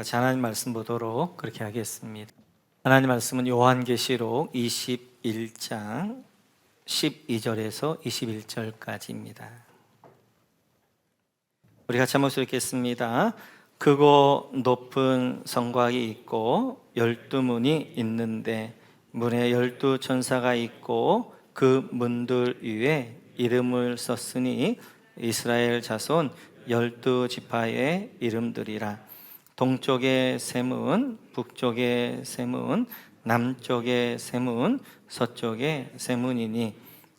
같이 하나님 말씀 보도록 그렇게 하겠습니다. 하나님 말씀은 요한계시록 21장 12절에서 21절까지입니다. 우리 같이 한번 읽겠습니다. 크고 높은 성곽이 있고 12문이 있는데 문에 12천사가 있고 그 문들 위에 이름을 썼으니 이스라엘 자손 12지파의 이름들이라. 동쪽의 세 문, 북쪽의 세 문, 남쪽의 세 문, 서쪽의 세 문이니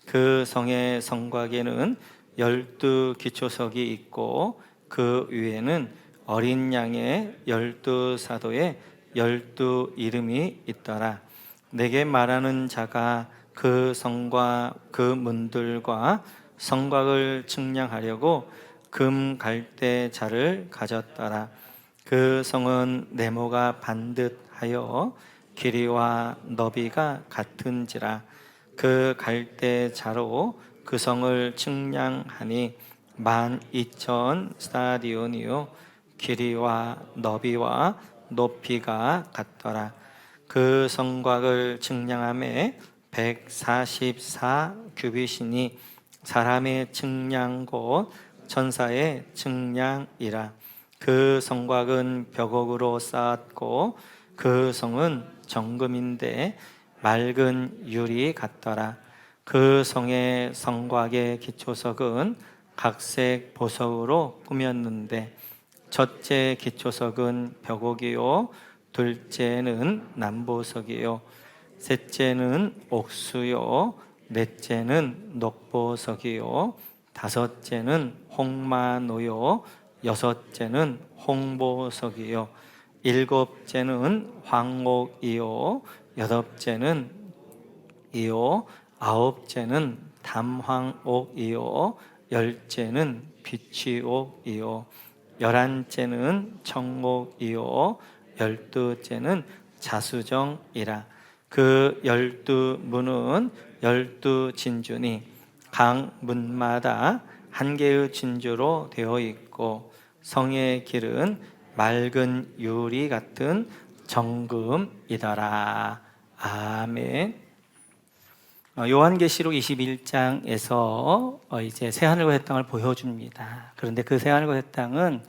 그 성의 성곽에는 12기초석이 있고 그 위에는 어린 양의 12사도의 12 이름이 있더라. 내게 말하는 자가 그 성과 그 문들과 성곽을 측량하려고 금 갈대자를 가졌더라. 그 성은 네모가 반듯하여 길이와 너비가 같은지라. 그 갈대자로 그 성을 측량하니 12,000 스타디온이요 길이와 너비와 높이가 같더라. 그 성곽을 측량함에 144 규빗이니 사람의 측량 곧 천사의 측량이라. 그 성곽은 벽옥으로 쌓았고 그 성은 정금인데 맑은 유리 같더라. 그 성의 성곽의 기초석은 각색 보석으로 꾸몄는데 첫째 기초석은 벽옥이요 둘째는 남보석이요 셋째는 옥수요 넷째는 녹보석이요 다섯째는 홍마노요 여섯째는 홍보석이요 일곱째는 황옥이요 여덟째는 이요 아홉째는 담황옥이요 열째는 비취옥이요 열한째는 청옥이요 열두째는 자수정이라. 그 12문은 12진주니 각 문마다 한 개의 진주로 되어 있고 성의 길은 맑은 유리 같은 정금이더라. 아멘. 요한계시록 21장에서 이제 새하늘과 새 땅을 보여줍니다. 그런데 그 새하늘과 새 땅은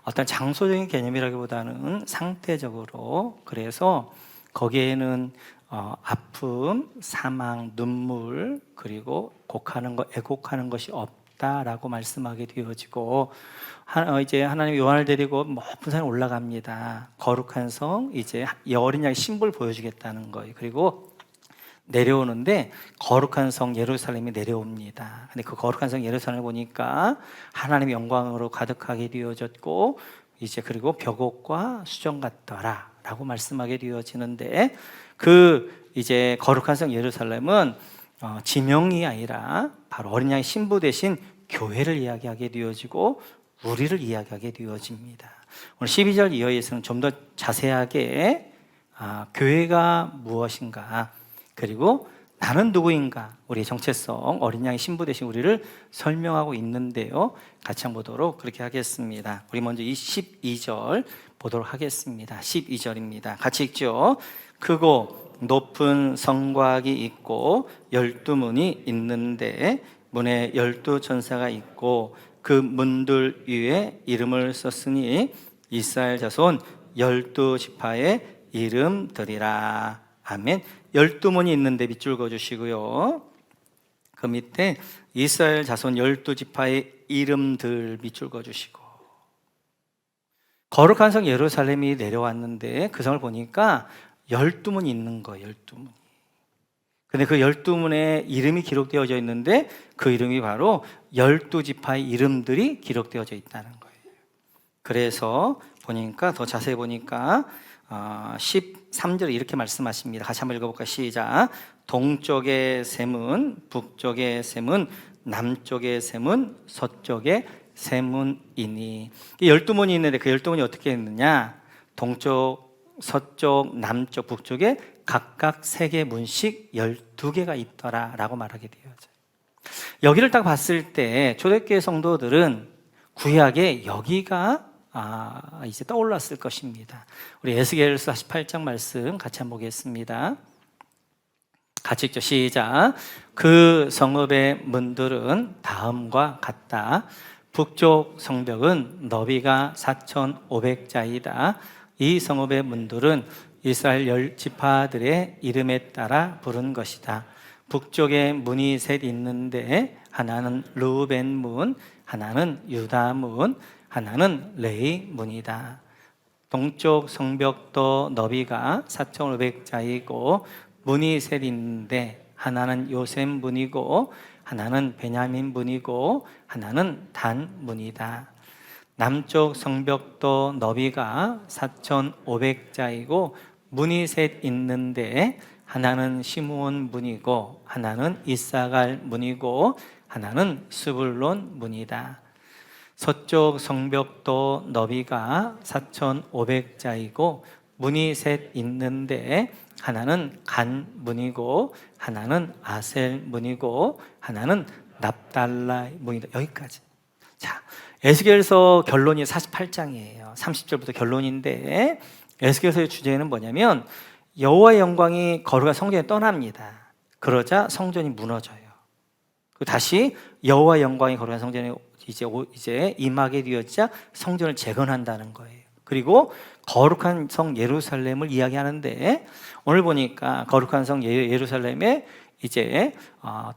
어떤 장소적인 개념이라기보다는 상태적으로, 그래서 거기에는 아픔, 사망, 눈물, 그리고 곡하는 것, 애곡하는 것이 없다라고 말씀하게 되어지고, 이제 하나님 요한을 데리고 높은 산에 올라갑니다. 거룩한 성, 이제 어린 양의 신부를 보여주겠다는 거예요. 그리고 내려오는데 거룩한 성 예루살렘이 내려옵니다. 근데 그 거룩한 성 예루살렘을 보니까 하나님의 영광으로 가득하게 되어졌고, 이제 그리고 벽옥과 수정 같더라라고 말씀하게 되어지는데, 그 이제 거룩한 성 예루살렘은 지명이 아니라 바로 어린 양의 신부 대신 교회를 이야기하게 되어지고 우리를 이야기하게 되어집니다. 오늘 12절 이하에서는 좀 더 자세하게 교회가 무엇인가, 그리고 나는 누구인가, 우리의 정체성, 어린 양의 신부 대신 우리를 설명하고 있는데요. 같이 한번 보도록 그렇게 하겠습니다. 우리 먼저 이 12절 보도록 하겠습니다. 12절입니다. 같이 읽죠. 크고 높은 성곽이 있고 12문이 있는데 문에 12천사가 있고 그 문들 위에 이름을 썼으니 이스라엘 자손 12지파의 이름들이라. 아멘. 12문이 있는데 밑줄 그어주시고요. 그 밑에 이스라엘 자손 12지파의 이름들 밑줄 그어주시고, 거룩한 성 예루살렘이 내려왔는데 그 성을 보니까 12문이 있는 거예요. 12문이. 근데 그 12문에 이름이 기록되어져 있는데 그 이름이 바로 12지파의 이름들이 기록되어져 있다는 거예요. 그래서 보니까 더 자세히 보니까 13절에 이렇게 말씀하십니다. 같이 한번 읽어볼까요? 시작. 동쪽의 세 문, 북쪽의 세 문, 남쪽의 세 문, 서쪽의 세 문이니. 12문이 있는데 그 12문이 어떻게 있느냐? 동쪽, 서쪽, 남쪽, 북쪽에 각각 3개 문씩 12개가 있더라 라고 말하게 되어져요. 여기를 딱 봤을 때 초대교회 성도들은 구약에 여기가 이제 떠올랐을 것입니다. 우리 에스겔서 48장 말씀 같이 한번 보겠습니다. 같이 읽죠. 시작. 그 성읍의 문들은 다음과 같다. 북쪽 성벽은 너비가 4,500자이다. 이 성읍의 문들은 이스라엘 10지파들의 이름에 따라 부른 것이다. 북쪽에 문이 셋 있는데 하나는 르우벤 문, 하나는 유다 문, 하나는 레위 문이다. 동쪽 성벽도 너비가 4,500자이고 문이 셋 있는데 하나는 요셉 문이고 하나는 베냐민 문이고 하나는 단 문이다. 남쪽 성벽도 너비가 4,500자이고 문이 셋 있는데 하나는 시므온 문이고 하나는 이사갈 문이고 하나는 스불론 문이다. 서쪽 성벽도 너비가 4,500자이고 문이 셋 있는데 하나는 간 문이고 하나는 아셀 문이고 하나는 납달라 문이다. 여기까지. 자, 에스겔서 결론이 48장이에요. 30절부터 결론인데 에스겔서의 주제는 뭐냐면 여호와의 영광이 거룩한 성전에 떠납니다. 그러자 성전이 무너져요. 다시 여호와의 영광이 거룩한 성전에 이제 임하게 되었자 성전을 재건한다는 거예요. 그리고 거룩한 성 예루살렘을 이야기하는데 오늘 보니까 거룩한 성 예루살렘에 이제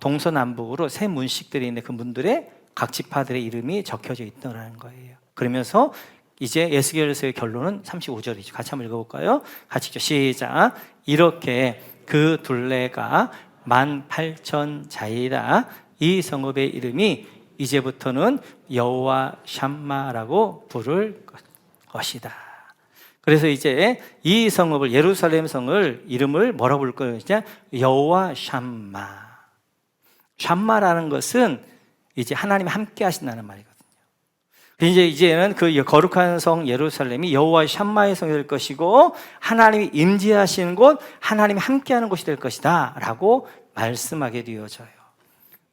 동서남북으로 세 문식들이 있는데 그 문들에 각 지파들의 이름이 적혀져 있더라는 거예요. 그러면서 이제 에스겔서의 결론은 35절이죠. 같이 한번 읽어볼까요? 같이 읽죠. 시작. 이렇게 그 둘레가 18,000자이라. 이 성읍의 이름이 이제부터는 여호와 샴마라고 부를 것이다. 그래서 이제 이 성읍을 예루살렘 성을 이름을 뭐라고 부를 거냐? 여호와 샴마. 샴마라는 것은 이제 하나님이 함께 하신다는 말이거든요. 이제는 그 거룩한 성 예루살렘이 여호와 샴마의 성이 될 것이고 하나님이 임재하시는 곳, 하나님이 함께하는 곳이 될 것이다라고 말씀하게 되어져요.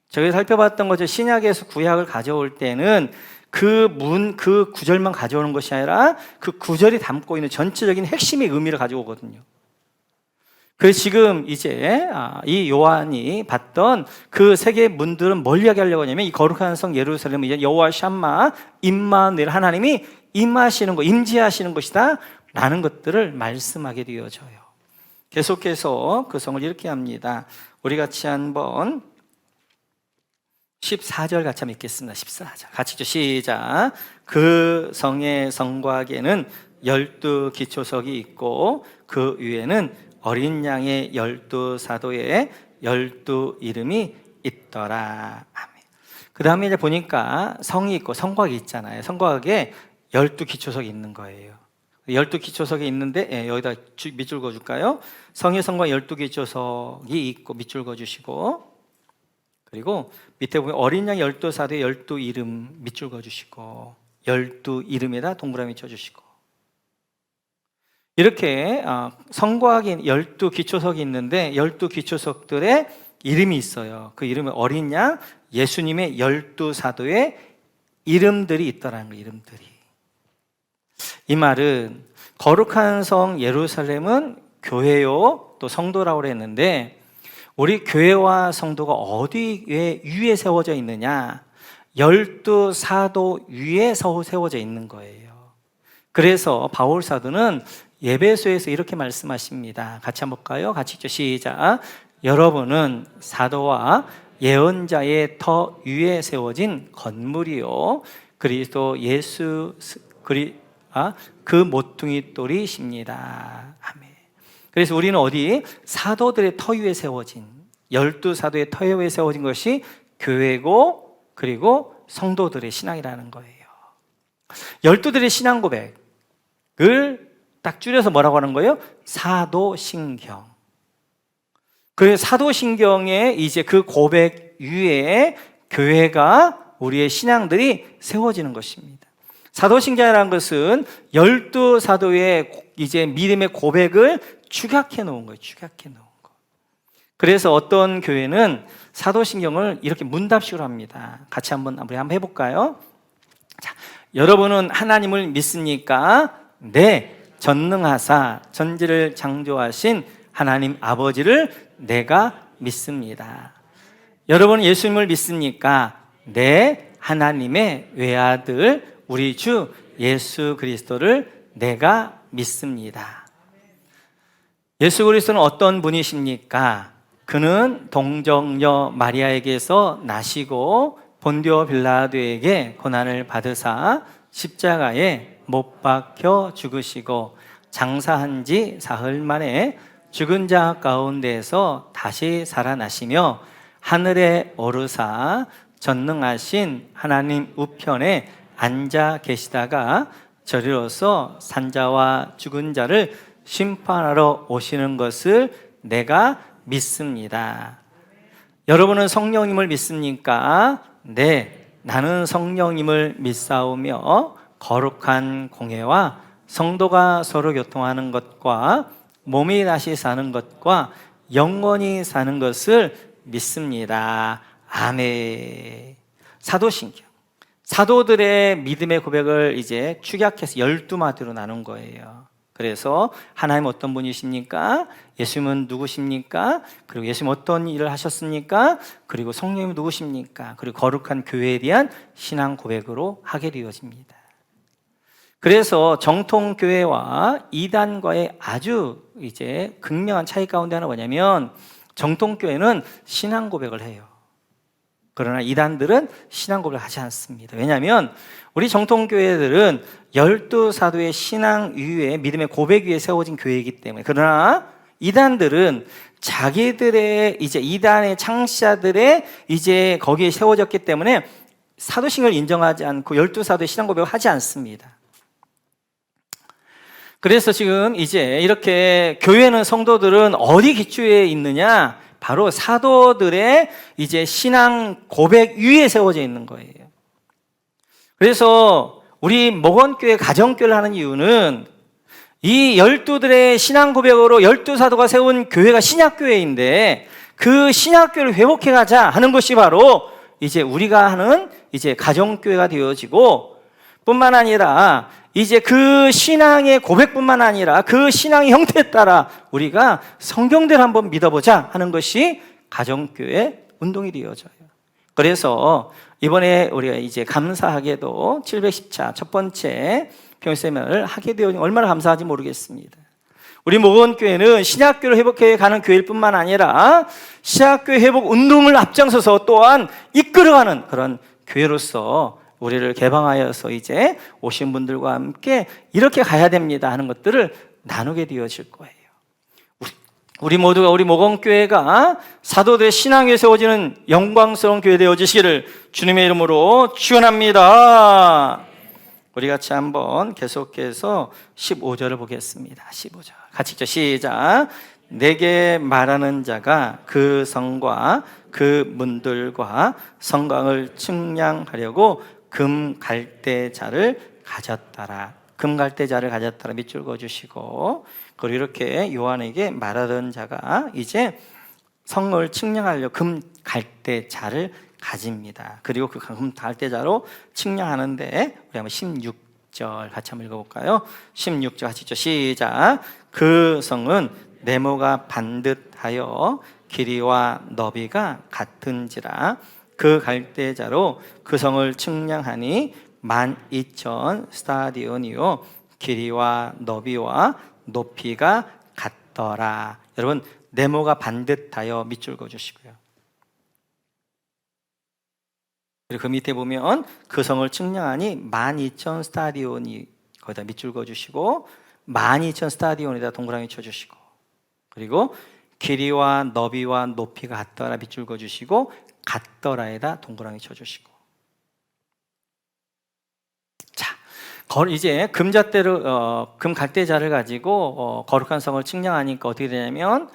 저희 살펴봤던 거죠. 신약에서 구약을 가져올 때는 그 구절만 가져오는 것이 아니라 그 구절이 담고 있는 전체적인 핵심의 의미를 가져오거든요. 그래서 지금 이제 이 요한이 봤던 그 세 개의 문들은 뭘 이야기하려고 하냐면 이 거룩한 성 예루살렘은 이제 여호와 샴마, 임마누엘 하나님이 임하시는 것, 임재하시는 것이다 라는 것들을 말씀하게 되어져요. 계속해서 그 성을 이렇게 합니다. 우리 같이 한번 14절 같이 한번 읽겠습니다. 14절 같이 읽죠. 시작. 그 성의 성곽에는 12기초석이 있고 그 위에는 어린 양의 12사도의 12 이름이 있더라. 아멘. 그 다음에 이제 보니까 성이 있고 성곽이 있잖아요. 성곽에 12기초석이 있는 거예요. 12기초석이 있는데 여기다 밑줄 그어줄까요? 성의 성곽 12기초석이 있고 밑줄 그어주시고, 그리고 밑에 보면 어린 양 12사도의 12 이름 밑줄 그어주시고 12 이름에다 동그라미 쳐주시고, 이렇게 성곽에 12기초석이 있는데 12기초석들의 이름이 있어요. 그 이름은 어린 양 예수님의 12사도의 이름들이 있더라는 거예요. 이름들이. 이 말은 거룩한 성 예루살렘은 교회요 또 성도라고 했는데 우리 교회와 성도가 어디에 위에 세워져 있느냐? 12사도 위에 세워져 있는 거예요. 그래서 바울 사도는 예배소에서 이렇게 말씀하십니다. 같이 한번 볼까요? 같이 읽죠. 시작. 여러분은 사도와 예언자의 터 위에 세워진 건물이요 그리스도 예수 그 모퉁이 돌이십니다. 아멘. 그래서 우리는 어디? 사도들의 터 위에 세워진 12사도의 터 위에 세워진 것이 교회고 그리고 성도들의 신앙이라는 거예요. 12들의 신앙 고백을 딱 줄여서 뭐라고 하는 거예요? 사도신경. 그 사도신경에 이제 그 고백 위에 교회가 우리의 신앙들이 세워지는 것입니다. 사도신경이라는 것은 12사도의 이제 믿음의 고백을 축약해 놓은 거예요. 축약해 놓은 거. 그래서 어떤 교회는 사도신경을 이렇게 문답식으로 합니다. 같이 우리 한번 해볼까요? 자, 여러분은 하나님을 믿습니까? 네. 전능하사 천지를 창조하신 하나님 아버지를 내가 믿습니다. 여러분 예수님을 믿습니까? 네. 하나님의 외아들 우리 주 예수 그리스도를 내가 믿습니다. 예수 그리스도는 어떤 분이십니까? 그는 동정녀 마리아에게서 나시고 본디오 빌라도에게 고난을 받으사 십자가에 못 박혀 죽으시고 장사한 지 사흘 만에 죽은 자 가운데에서 다시 살아나시며 하늘에 오르사 전능하신 하나님 우편에 앉아 계시다가 저리로서 산자와 죽은 자를 심판하러 오시는 것을 내가 믿습니다. 여러분은 성령님을 믿습니까? 네, 나는 성령님을 믿사오며 거룩한 공회와 성도가 서로 교통하는 것과 몸이 다시 사는 것과 영원히 사는 것을 믿습니다. 아멘. 사도신경. 사도들의 믿음의 고백을 이제 축약해서 12마디로 나눈 거예요. 그래서 하나님 어떤 분이십니까? 예수님은 누구십니까? 그리고 예수님 어떤 일을 하셨습니까? 그리고 성령님은 누구십니까? 그리고 거룩한 교회에 대한 신앙 고백으로 하게 되어집니다. 그래서 정통교회와 이단과의 아주 이제 극명한 차이 가운데 하나 뭐냐면 정통교회는 신앙 고백을 해요. 그러나 이단들은 신앙 고백을 하지 않습니다. 왜냐하면 우리 정통교회들은 12사도의 신앙 위에 믿음의 고백 위에 세워진 교회이기 때문에. 그러나 이단들은 자기들의 이제 이단의 창시자들의 이제 거기에 세워졌기 때문에 사도신을 인정하지 않고 12사도의 신앙 고백을 하지 않습니다. 그래서 지금 이제 이렇게 교회는 성도들은 어디 기초에 있느냐? 바로 사도들의 이제 신앙 고백 위에 세워져 있는 거예요. 그래서 우리 목원교회 가정교회를 하는 이유는 이 12들의 신앙 고백으로 12사도가 세운 교회가 신약교회인데 그 신약교회를 회복해 가자 하는 것이 바로 이제 우리가 하는 이제 가정교회가 되어지고 뿐만 아니라 이제 그 신앙의 고백뿐만 아니라 그 신앙의 형태에 따라 우리가 성경대로 한번 믿어보자 하는 것이 가정교회 운동이 되어져요. 그래서 이번에 우리가 이제 감사하게도 710차 첫 번째 평일세미나를 하게 되어 얼마나 감사한지 모르겠습니다. 우리 목원교회는 신약교회를 회복해 가는 교회일 뿐만 아니라 신약교회 회복 운동을 앞장서서 또한 이끌어가는 그런 교회로서 우리를 개방하여서 이제 오신 분들과 함께 이렇게 가야 됩니다 하는 것들을 나누게 되어질 거예요. 우리 모두가 우리 목원교회가 사도들의 신앙 위에 세워지는 영광스러운 교회 되어지시기를 주님의 이름으로 축원합니다. 우리 같이 한번 계속해서 15절을 보겠습니다. 15절 같이 읽죠. 시작. 내게 말하는 자가 그 성과 그 문들과 성곽을 측량하려고 금 갈대자를 가졌더라. 금 갈대자를 가졌더라. 밑줄 그어주시고, 그리고 이렇게 요한에게 말하던 자가 이제 성을 측량하려고 금 갈대자를 가집니다. 그리고 그 금 갈대자로 측량하는데 우리 한번 16절 같이 한번 읽어볼까요? 16절 같이 읽죠. 시작. 그 성은 네모가 반듯하여 길이와 너비가 같은지라 그 갈대자로 그 성을 측량하니 12,000 스타디온이요 길이와 너비와 높이가 같더라. 여러분 네모가 반듯하여 밑줄 그어주시고요. 그리고 그 밑에 보면 그 성을 측량하니 12,000 스타디온이 거기다 밑줄 그어주시고 12,000 스타디온에다 동그라미 쳐주시고, 그리고 길이와 너비와 높이가 같더라 밑줄 그어주시고 같더라에다 동그라미 쳐주시고. 자, 이제 금잣대를 금 갈대자를 가지고 거룩한 성을 측량하니까 어떻게 되냐면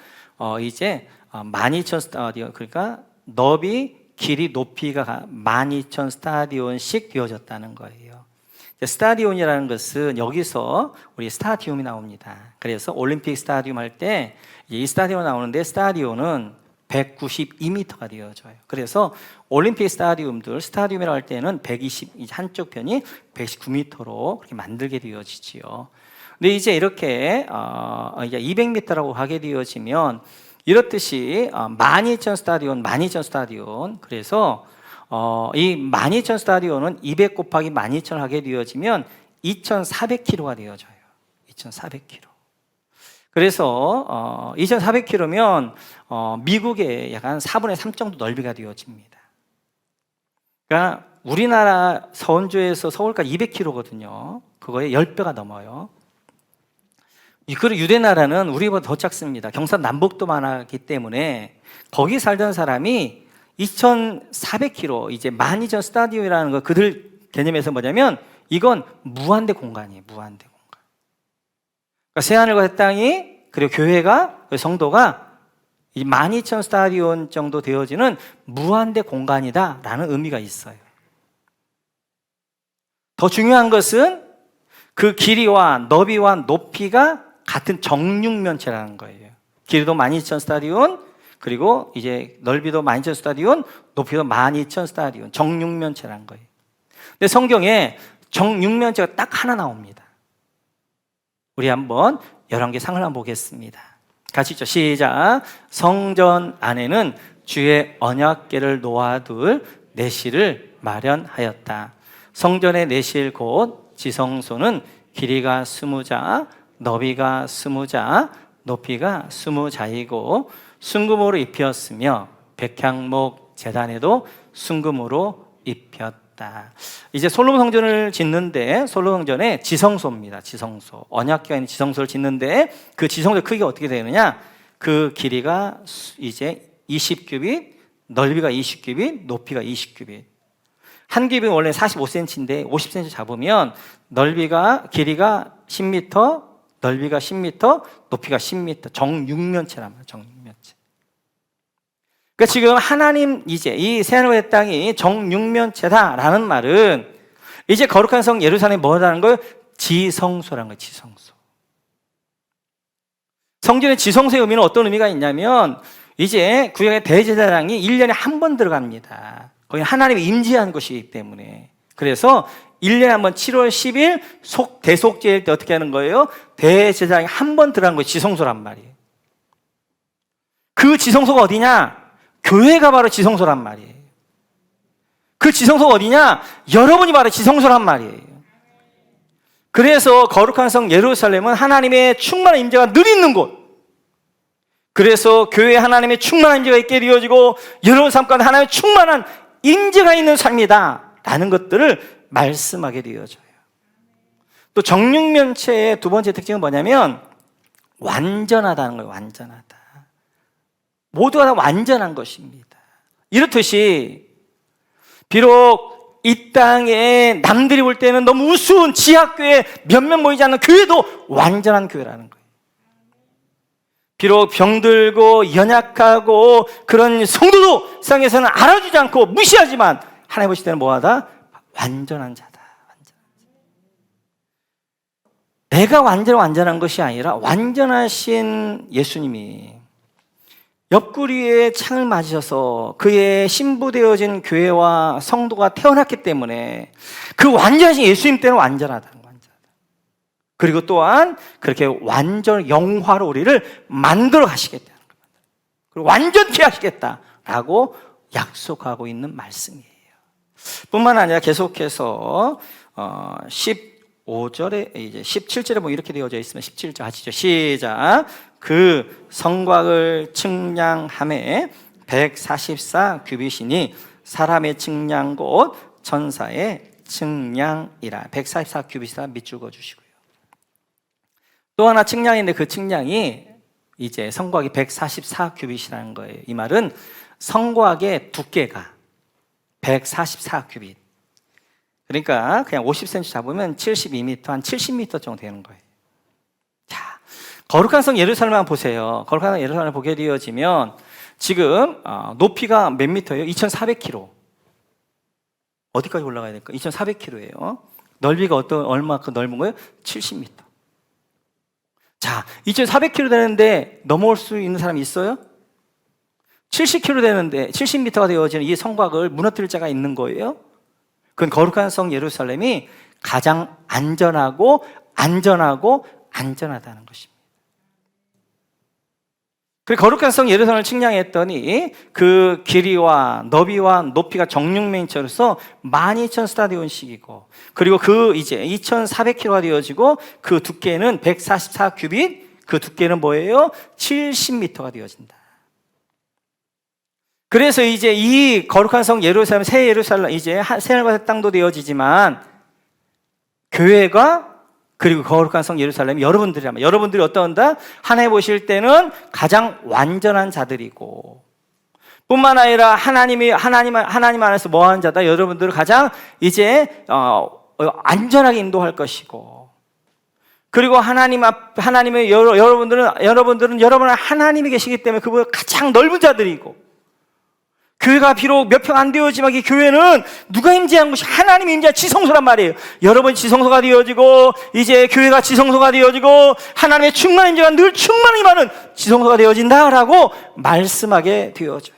이제 12,000 스타디온, 그러니까 너비, 길이, 높이가 12,000 스타디온씩 되어졌다는 거예요. 스타디온이라는 것은 여기서 우리 스타디움이 나옵니다. 그래서 올림픽 스타디움 할 때 이 스타디온 나오는데, 스타디온은 192m가 되어져요. 그래서 올림픽 스타디움이라고 할 때는 120, 한쪽 편이 119m로 그렇게 만들게 되어지지요. 근데 이제 이렇게 이제 200m라고 하게 되어지면 이렇듯이 12,000 스타디온. 그래서 이 12,000 스타디온은 200 곱하기 12,000을 하게 되어지면 2,400km가 되어져요. 2,400km. 그래서 2,400km면 미국의 약 한 4분의 3 정도 넓이가 되어집니다. 그러니까 우리나라 서원주에서 서울까지 200km거든요. 그거의 10배가 넘어요. 그리고 유대나라는 우리보다 더 작습니다. 경상남북도 많았기 때문에 거기 살던 사람이 2,400km, 이제 12,000 스타디움이라는 거 그들 개념에서 뭐냐면 이건 무한대 공간이에요. 무한대 공간. 그러니까 새하늘과 새 땅이, 그리고 교회가, 성도가 이 12,000 스타디온 정도 되어지는 무한대 공간이다라는 의미가 있어요. 더 중요한 것은 그 길이와 너비와 높이가 같은 정육면체라는 거예요. 길이도 12,000 스타디온, 그리고 이제 넓이도 12,000 스타디온, 높이도 12,000 스타디온, 정육면체라는 거예요. 근데 성경에 정육면체가 딱 하나 나옵니다. 우리 한번 열왕기상을 한번 보겠습니다. 같이 있죠. 시작. 성전 안에는 주의 언약궤를 놓아둘 내실을 마련하였다. 성전의 내실 곧 지성소는 길이가 20자, 너비가 20자, 높이가 20자이고 순금으로 입혔으며 백향목 제단에도 순금으로 입혔다. 이제 솔로몬 성전을 짓는데 솔로몬 성전의 지성소입니다. 지성소. 언약궤가 있는 지성소를 짓는데 그 지성소 크기가 어떻게 되느냐? 그 길이가 이제 20규빗, 넓이가 20규빗, 높이가 20규빗. 한 규빗은 원래 45cm인데 50cm 잡으면 길이가 10m, 넓이가 10m, 높이가 10m. 정육면체란 말이에요. 정육면체. 그러니까 지금 하나님 이제 이 새하늘과 땅이 정육면체다라는 말은 이제 거룩한 성 예루살렘이 뭐라는 거예요? 지성소라는 거예요. 지성소. 성전의 지성소의 의미는 어떤 의미가 있냐면 이제 구약의 대제사장이 1년에 한 번 들어갑니다. 거기 하나님이 임재한 곳이기 때문에. 그래서 1년에 한 번 7월 10일 대속제일 때 어떻게 하는 거예요? 대제사장이 한 번 들어간 거예요. 지성소란 말이에요. 그 지성소가 어디냐? 교회가 바로 지성소란 말이에요. 그 지성소가 어디냐? 여러분이 바로 지성소란 말이에요. 그래서 거룩한 성 예루살렘은 하나님의 충만한 임재가 늘 있는 곳. 그래서 교회에 하나님의 충만한 임재가 있게 되어지고 여러분 삶 가운데 하나님의 충만한 임재가 있는 삶이다 라는 것들을 말씀하게 되어져요. 또 정육면체의 두 번째 특징은 뭐냐면 완전하다는 거예요. 완전하다. 모두가 다 완전한 것입니다. 이렇듯이 비록 이 땅에 남들이 볼 때는 너무 우스운 지하교회 몇몇 모이지 않는 교회도 완전한 교회라는 거예요. 비록 병들고 연약하고 그런 성도도 세상에서는 알아주지 않고 무시하지만 하나님 보실 때는 뭐하다? 완전한 자다. 내가 완전한 것이 아니라 완전하신 예수님이 옆구리에 창을 맞으셔서 그의 신부되어진 교회와 성도가 태어났기 때문에 그 완전하신 예수님 때는 완전하다. 그리고 또한 그렇게 완전 영화로 우리를 만들어 가시겠다는 겁니다. 그리고 완전케 하시겠다라고 약속하고 있는 말씀이에요. 뿐만 아니라 계속해서 15절에 이제 17절에 뭐 이렇게 되어져 있으면 17절 하시죠. 시작. 그 성곽을 측량함에 144규빗이니 사람의 측량 곧 천사의 측량이라. 144규빗이라 밑줄거 주시고요. 또 하나 측량인데 그 측량이 이제 성곽이 144규빗이라는 거예요. 이 말은 성곽의 두께가 144규빗. 그러니까 그냥 50cm 잡으면 72m, 한 70m 정도 되는 거예요. 자, 거룩한 성 예루살렘만 보세요. 거룩한 성 예루살렘을 보게 되어지면 지금 높이가 몇 미터예요? 2,400km. 어디까지 올라가야 될까? 2,400km예요. 넓이가 얼마큼 넓은 거예요? 70m. 자, 2,400km 되는데 넘어올 수 있는 사람이 있어요? 70km 되는데 70m가 되어지는 이 성곽을 무너뜨릴 자가 있는 거예요? 그건 거룩한 성 예루살렘이 가장 안전하다는 것입니다. 그리고 거룩한 성 예루살렘을 측량했더니 그 길이와 너비와 높이가 정육면체로서 12,000 스타디온씩이고, 그리고 그 이제 2,400km가 되어지고 그 두께는 144 규빗, 그 두께는 뭐예요? 70m가 되어진다. 그래서 이제 이 거룩한 성 예루살렘, 새 예루살렘, 이제 새하늘과 새 땅도 되어지지만 교회가, 그리고 거룩한 성 예루살렘이 여러분들이라면, 여러분들이 어떠한다? 하나님 보실 때는 가장 완전한 자들이고, 뿐만 아니라 하나님 안에서 뭐하는 자다? 여러분들을 가장 이제 안전하게 인도할 것이고, 그리고 하나님의 여러분들은 여러분 하나님이 계시기 때문에 그분 가장 넓은 자들이고, 교회가 비록 몇 평 안 되어지만 이 교회는 누가 임재한 것이 하나님이 임재한 지성소란 말이에요. 여러분이 지성소가 되어지고, 이제 교회가 지성소가 되어지고, 하나님의 충만한 임재가 늘 충만히 많은 지성소가 되어진다라고 말씀하게 되어져요.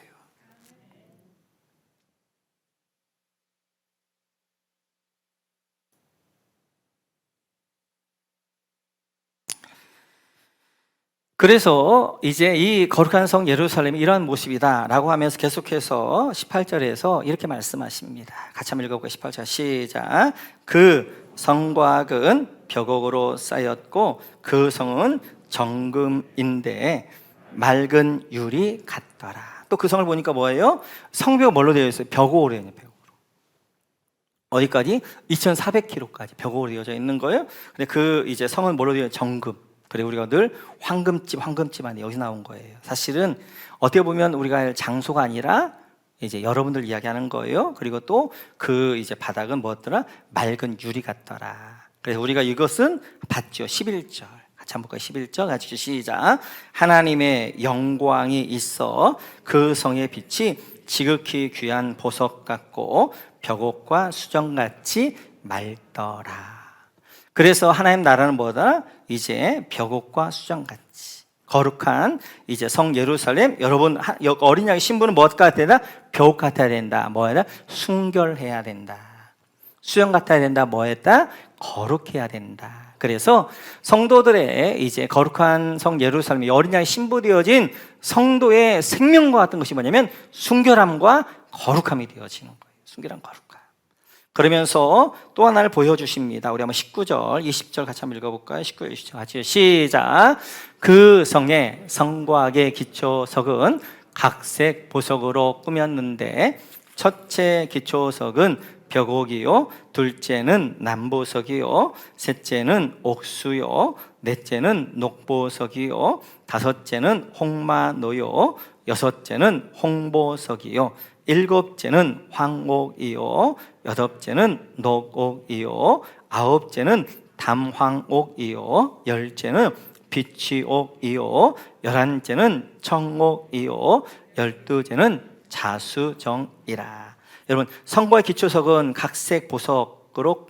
그래서 이제 이 거룩한 성 예루살렘이 이러한 모습이다라고 하면서 계속해서 18절에서 이렇게 말씀하십니다. 같이 한번 읽어볼까요? 18절 시작. 그 성곽은 벽옥으로 쌓였고 그 성은 정금인데 맑은 유리 같더라. 또 그 성을 보니까 뭐예요? 성벽 뭘로 되어 있어요? 벽옥으로 되어 있는, 벽옥으로. 어디까지? 2,400km까지 벽옥으로 되어져 있는 거예요. 근데 그 이제 성은 뭘로 되어 있는? 정금. 그리고 우리가 늘 황금집 안에 여기서 나온 거예요. 사실은 어떻게 보면 우리가 할 장소가 아니라 이제 여러분들 이야기하는 거예요. 그리고 또 그 이제 바닥은 뭐였더라? 맑은 유리 같더라. 그래서 우리가 이것은 봤죠. 11절 같이 한번 볼까요? 11절 같이 시작. 하나님의 영광이 있어 그 성의 빛이 지극히 귀한 보석 같고 벽옥과 수정같이 맑더라. 그래서 하나님 나라는 뭐다? 이제 벽옥과 수정같이 거룩한 이제 성 예루살렘, 여러분 어린 양의 신부는 뭐 같아야 된다? 벽옥 같아야 된다. 뭐 해야 된다? 순결해야 된다. 수정 같아야 된다. 뭐 했다? 거룩해야 된다. 그래서 성도들의 이제 거룩한 성 예루살렘, 어린 양의 신부 되어진 성도의 생명과 같은 것이 뭐냐면 순결함과 거룩함이 되어지는 거예요. 순결함, 거룩함. 그러면서 또 하나를 보여주십니다. 우리 한번 19절, 20절 같이 한번 읽어볼까요? 19절, 20절 같이 시작. 그 성의 성곽의 기초석은 각색 보석으로 꾸몄는데 첫째 기초석은 벽옥이요, 둘째는 남보석이요, 셋째는 옥수요, 넷째는 녹보석이요, 다섯째는 홍마노요, 여섯째는 홍보석이요, 일곱째는 황옥이요, 여덟째는 녹옥이요, 아홉째는 담황옥이요, 열째는 비취옥이요, 열한째는 청옥이요, 열두째는 자수정이라. 여러분, 성곽의 기초석은 각색 보석으로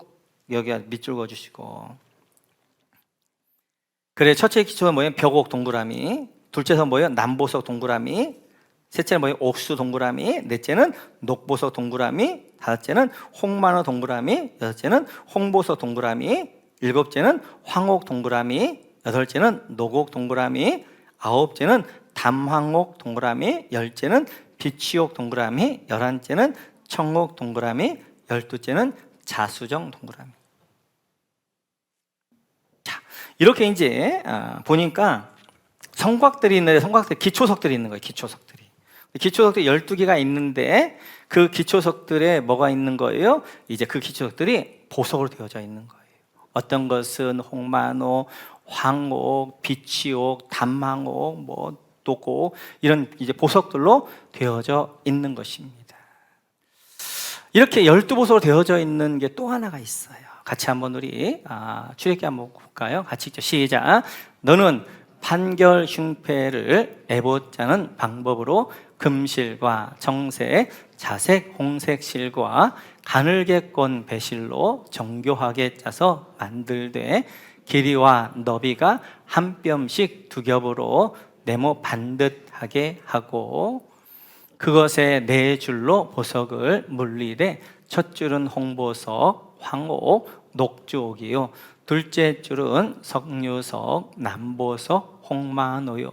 여기 밑줄 그어주시고, 그래 첫째 기초는 뭐예요? 벽옥 동그라미, 둘째는 뭐예요? 남보석 동그라미, 셋째는 뭐예요? 옥수 동그라미, 넷째는 녹보석 동그라미, 다섯째는 홍마노 동그라미, 여섯째는 홍보석 동그라미, 일곱째는 황옥 동그라미, 여덟째는 녹옥 동그라미, 아홉째는 담황옥 동그라미, 열째는 비취옥 동그라미, 열한째는 청옥 동그라미, 열두째는 자수정 동그라미. 자, 이렇게 이제 보니까 성곽들이 있는데, 성곽들 기초석들이 있는 거예요. 기초석들이 12개가 있는데 그 기초석들에 뭐가 있는 거예요? 이제 그 기초석들이 보석으로 되어져 있는 거예요. 어떤 것은 홍마노, 황옥, 비취옥, 담황옥, 뭐 녹옥, 이런 이제 보석들로 되어져 있는 것입니다. 이렇게 12보석으로 되어져 있는 게 또 하나가 있어요. 같이 한번 우리 출애굽기 한번 볼까요? 같이 읽죠. 시작. 너는 판결 흉패를 에봇자는 방법으로 금실과 정색, 자색, 홍색 실과 가늘게 꼰 배실로 정교하게 짜서 만들되 길이와 너비가 한 뼘씩 두 겹으로 네모 반듯하게 하고, 그것에 네 줄로 보석을 물리되 첫 줄은 홍보석, 황옥, 녹주옥이요 둘째 줄은 석류석, 남보석, 홍만호요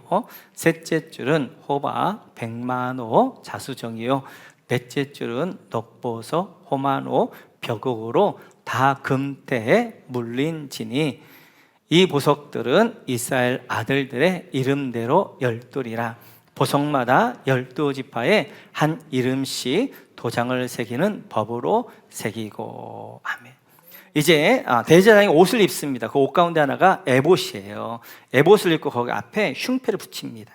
셋째 줄은 호박, 백만호, 자수정이요 넷째 줄은 녹보석, 호만호, 벽옥으로 다 금태에 물린 지니 이 보석들은 이스라엘 아들들의 이름대로 12이라. 보석마다 12지파에 한 이름씩 도장을 새기는 법으로 새기고. 아멘. 이제 대제사장이 옷을 입습니다. 그 옷 가운데 하나가 에봇이에요. 에봇을 입고 거기 앞에 흉패를 붙입니다.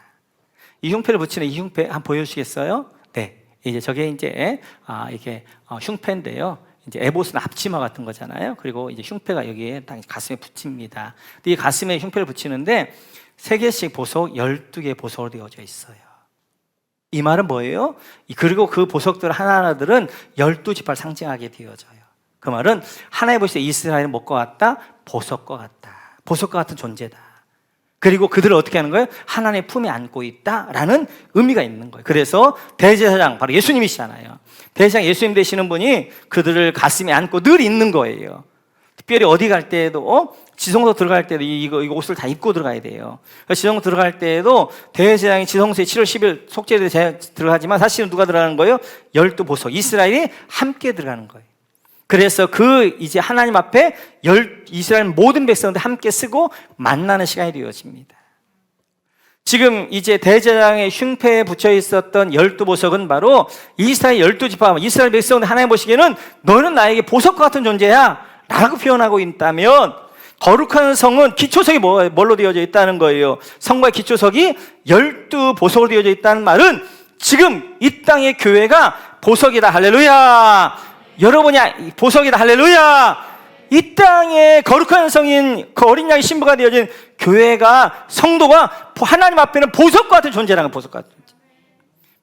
이 흉패를 붙이는 이 흉패 한번 보여주시겠어요? 네. 이제 저게 이제 이게 흉패인데요. 이제 에봇은 앞치마 같은 거잖아요. 그리고 이제 흉패가 여기에 딱 가슴에 붙입니다. 이 가슴에 흉패를 붙이는데 3개씩 보석, 12개의 보석으로 되어져 있어요. 이 말은 뭐예요? 그리고 그 보석들 하나하나들은 12지파를 상징하게 되어져요. 그 말은 하나의 보시에 이스라엘은 뭐과 같다? 보석과 같다. 보석과 같은 존재다. 그리고 그들을 어떻게 하는 거예요? 하나님의 품에 안고 있다라는 의미가 있는 거예요. 그래서 대제사장, 바로 예수님이시잖아요. 대제사장 예수님 되시는 분이 그들을 가슴에 안고 늘 있는 거예요. 특별히 어디 갈 때에도 지성소 들어갈 때도 이거 옷을 다 입고 들어가야 돼요. 지성소 들어갈 때에도 대제사장이 지성소에 7월 10일 속죄에 들어가지만 사실은 누가 들어가는 거예요? 12보석, 이스라엘이 함께 들어가는 거예요. 그래서 이제 하나님 앞에 이스라엘 모든 백성들 함께 쓰고 만나는 시간이 되어집니다. 지금 이제 대제사장의 흉패에 붙여 있었던 12보석은 바로 이스라엘 12지파, 이스라엘 백성들 하나님 보시기에는 너는 나에게 보석과 같은 존재야 라고 표현하고 있다면, 거룩한 성은 기초석이 뭘로 되어져 있다는 거예요. 성과의 기초석이 12보석으로 되어져 있다는 말은 지금 이 땅의 교회가 보석이다. 할렐루야. 여러분이 보석이다. 할렐루야. 이 땅에 거룩한 성인 그 어린 양의 신부가 되어진 교회가, 성도가 하나님 앞에는 보석과 같은 존재라는 거예요. 보석과 같은 존재.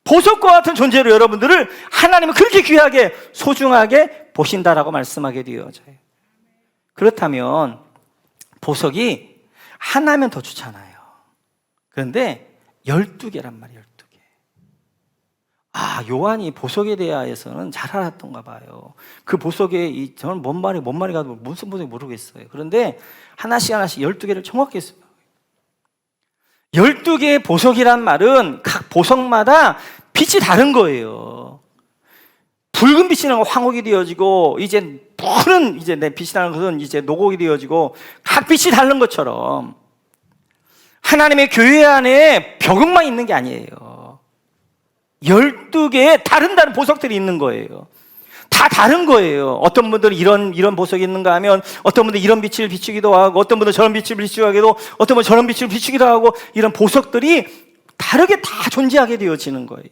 보석과 같은 존재로 여러분들을 하나님은 그렇게 귀하게 소중하게 보신다라고 말씀하게 되어져요. 그렇다면 보석이 하나면 더 좋잖아요. 그런데 12개란 말이에요. 12개. 요한이 보석에 대하여서는 잘 알았던가 봐요. 그 보석에 저는 뭔 말이 가도 무슨 보석이 모르겠어요. 그런데 하나씩 12개를 정확히 했어요. 12개의 보석이란 말은 각 보석마다 빛이 다른 거예요. 붉은 빛이 나는 건 황옥이 되어지고, 이제 푸른 내 빛이 나는 것은 이제 녹옥이 되어지고, 각 빛이 다른 것처럼 하나님의 교회 안에 벽옥만 있는 게 아니에요. 12개의 다른 보석들이 있는 거예요. 다 다른 거예요. 어떤 분들은 이런 보석이 있는가 하면, 어떤 분들은 이런 빛을 비추기도 하고, 어떤 분들은 저런 빛을 비추기도 하고, 어떤 분은 저런 빛을 비추기도 하고, 이런 보석들이 다르게 다 존재하게 되어지는 거예요.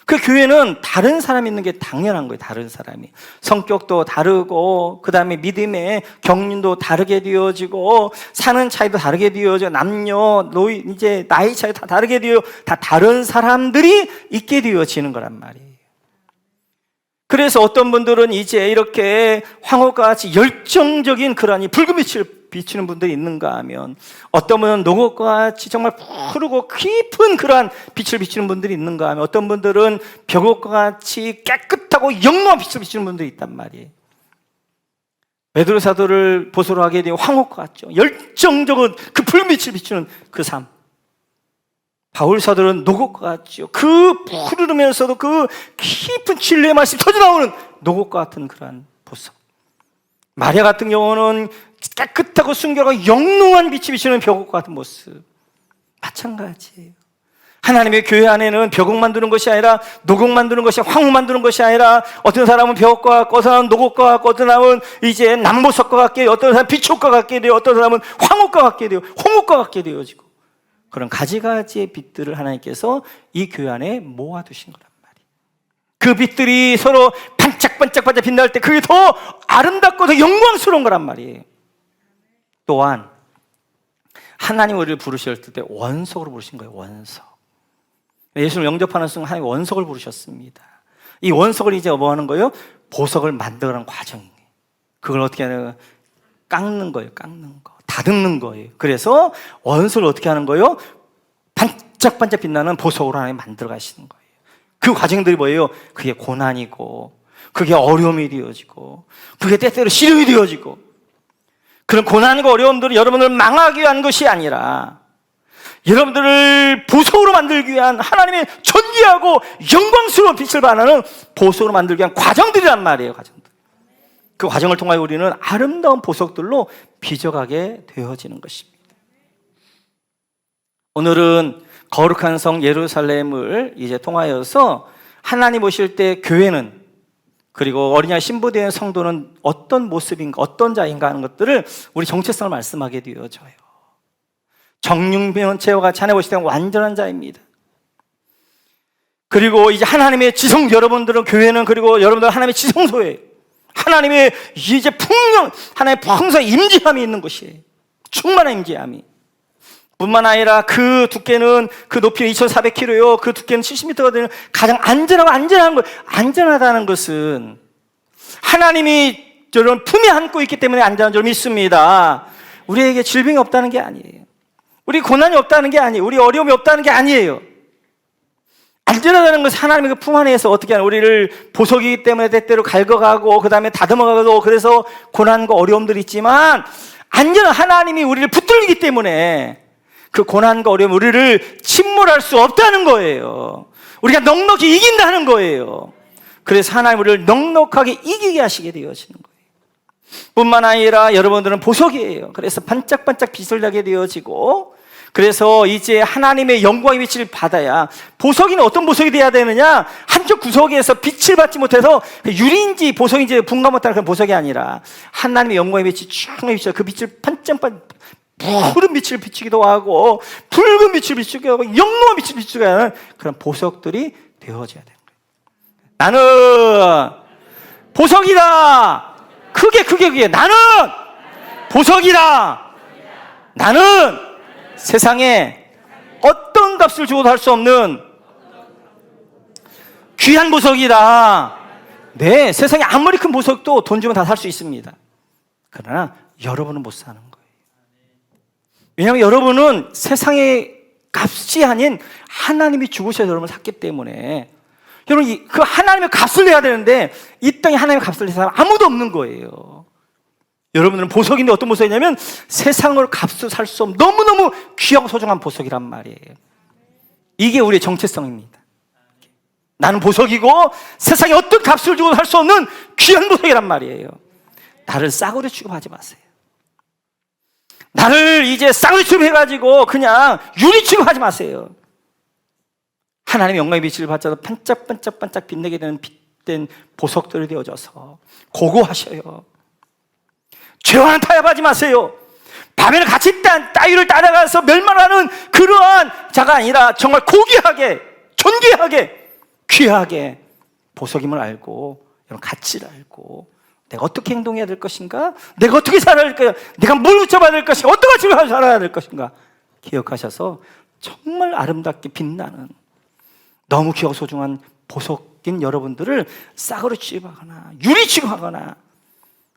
그 교회는 다른 사람이 있는 게 당연한 거예요. 다른 사람이 성격도 다르고, 그 다음에 믿음의 경륜도 다르게 되어지고, 사는 차이도 다르게 되어져, 남녀, 노인, 이제 나이 차이 다 다르게 다 다른 사람들이 있게 되어지는 거란 말이에요. 그래서 어떤 분들은 이제 이렇게 황홀과 같이 열정적인 그런 이 붉은 빛을 비추는 분들이 있는가 하면, 어떤 분은 녹옥과 같이 정말 푸르고 깊은 그러한 빛을 비추는 분들이 있는가 하면, 어떤 분들은 벽옥과 같이 깨끗하고 영롱한 빛을 비추는 분들이 있단 말이에요. 베드로 사도를 보소로 하게 되면 황옥과 같죠. 열정적인 그 붉은 빛을 비추는 그 삶. 바울 사도는 녹옥과 같죠. 그 푸르면서도 그 깊은 진리의 말씀이 터져나오는 녹옥과 같은 그러한 보석. 마리아 같은 경우는 깨끗하고 순결하고 영롱한 빛이 비추는 벽옥과 같은 모습. 마찬가지예요. 하나님의 교회 안에는 벽옥 만드는 것이 아니라 녹옥 만드는 것이, 황옥 만드는 것이 아니라, 어떤 사람은 벽옥과 같고, 어떤 사람은 녹옥과 같고, 어떤 사람은 이제 남보석과 같게, 어떤 사람은 빛옥과 같게 돼요, 어떤 사람은 황옥과 같게 돼요, 홍옥과 같게 되어지고, 그런 가지가지의 빛들을 하나님께서 이 교회 안에 모아두신 거란 말이에요. 그 빛들이 서로 반짝반짝 빛날 때 그게 더 아름답고 더 영광스러운 거란 말이에요. 또한 하나님 우리를 부르실 때 원석으로 부르신 거예요. 원석. 예수를 영접하는 순간 하나님 원석을 부르셨습니다. 이 원석을 이제 뭐 하는 거예요? 보석을 만들어가는 과정이에요. 그걸 어떻게 하냐? 깎는 거예요. 깎는 거. 다듬는 거예요. 그래서 원석을 어떻게 하는 거예요? 반짝반짝 빛나는 보석으로 하나님 만들어 가시는 거예요. 그 과정들이 뭐예요? 그게 고난이고, 그게 어려움이 되어지고, 그게 때때로 시련이 되어지고, 그런 고난과 어려움들은 여러분을 망하기 위한 것이 아니라 여러분들을 보석으로 만들기 위한 하나님의 존귀하고 영광스러운 빛을 발하는 보석으로 만들기 위한 과정들이란 말이에요. 과정들. 그 과정을 통하여 우리는 아름다운 보석들로 빚어가게 되어지는 것입니다. 오늘은 거룩한 성 예루살렘을 이제 통하여서 하나님 오실 때 교회는, 그리고 어린양 신부된 성도는 어떤 모습인가, 어떤 자인가 하는 것들을 우리 정체성을 말씀하게 되어져요. 정육면체와 같이 하나님 오실 때는 완전한 자입니다. 그리고 이제 하나님의 지성, 여러분들은 교회는, 그리고 여러분들은 하나님의 지성소예요. 하나님의 이제 풍령, 하나님의 풍성한 임재함이 있는 곳이에요. 충만한 임재함이. 뿐만 아니라 그 두께는, 그 높이는 2400km요. 그 두께는 70m가 되는 가장 안전하고 안전한 것. 안전하다는 것은 하나님이 여러분 품에 안고 있기 때문에 안전한 줄 믿습니다. 우리에게 질병이 없다는 게 아니에요. 우리 고난이 없다는 게 아니에요. 우리 어려움이 없다는 게 아니에요. 안전하다는 것은 하나님의 그 품 안에서 어떻게 하는, 우리를 보석이기 때문에 때때로 갈거가고, 그 다음에 다듬어가고, 그래서 고난과 어려움들이 있지만, 안전한 하나님이 우리를 붙들기 때문에 그 고난과 어려움, 우리를 침몰할 수 없다는 거예요. 우리가 넉넉히 이긴다는 거예요. 그래서 하나님 우리를 넉넉하게 이기게 하시게 되어지는 거예요. 뿐만 아니라 여러분들은 보석이에요. 그래서 반짝반짝 빛을 나게 되어지고, 그래서 이제 하나님의 영광의 빛을 받아야, 보석이는 어떤 보석이 돼야 되느냐? 한쪽 구석에서 빛을 받지 못해서 유리인지 보석인지 분간 못하는 그런 보석이 아니라 하나님의 영광의 빛이 쭉 비춰, 그 빛을 반짝반짝 푸른 빛을 비추기도 하고, 붉은 빛을 비추기도 하고, 영롱한 빛을 비추게 하는 그런 보석들이 되어져야 되는 거예요. 나는 보석이다. 크게 나는 보석이다. 나는 세상에 어떤 값을 주고도 할 수 없는 귀한 보석이다. 네, 세상에 아무리 큰 보석도 돈 주면 다 살 수 있습니다. 그러나 여러분은 못 사는 거예요. 왜냐하면 여러분은 세상의 값이 아닌 하나님이 죽으셔서 여러분을 샀기 때문에, 여러분 그 하나님의 값을 내야 되는데 이 땅에 하나님의 값을 내는 사람 아무도 없는 거예요. 여러분들은 보석인데 어떤 보석이냐면 세상을 값을 살 수 없는 너무너무 귀하고 소중한 보석이란 말이에요. 이게 우리의 정체성입니다. 나는 보석이고 세상에 어떤 값을 주고 살 수 없는 귀한 보석이란 말이에요. 나를 싸구려 취급하지 마세요. 나를 이제 싸구려 취급해가지고 그냥 유리 취급하지 마세요. 하나님의 영광의 빛을 받아서 반짝반짝반짝 빛내게 되는 빛된 보석들이 되어져서 고고하셔요. 죄와는 타협하지 마세요. 밤에는 같이 따위를 따라가서 멸망하는 그러한 자가 아니라 정말 고귀하게, 존귀하게, 귀하게 보석임을 알고, 여러분 가치를 알고, 내가 어떻게 행동해야 될 것인가? 내가 어떻게 살아야 될 것인가? 내가 뭘 붙여봐야 될 것인가? 어떤 가치를 살아야 될 것인가? 기억하셔서 정말 아름답게 빛나는 너무 귀하고 소중한 보석인 여러분들을 싸구려 취급하거나 유리 취급하거나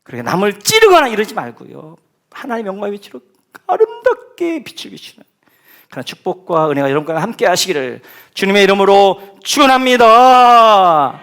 그렇게 남을 찌르거나 이러지 말고요. 하나님의 영광의 빛으로 아름답게 빛을 비추는 그런 축복과 은혜가 여러분과 함께 하시기를 주님의 이름으로 축원합니다.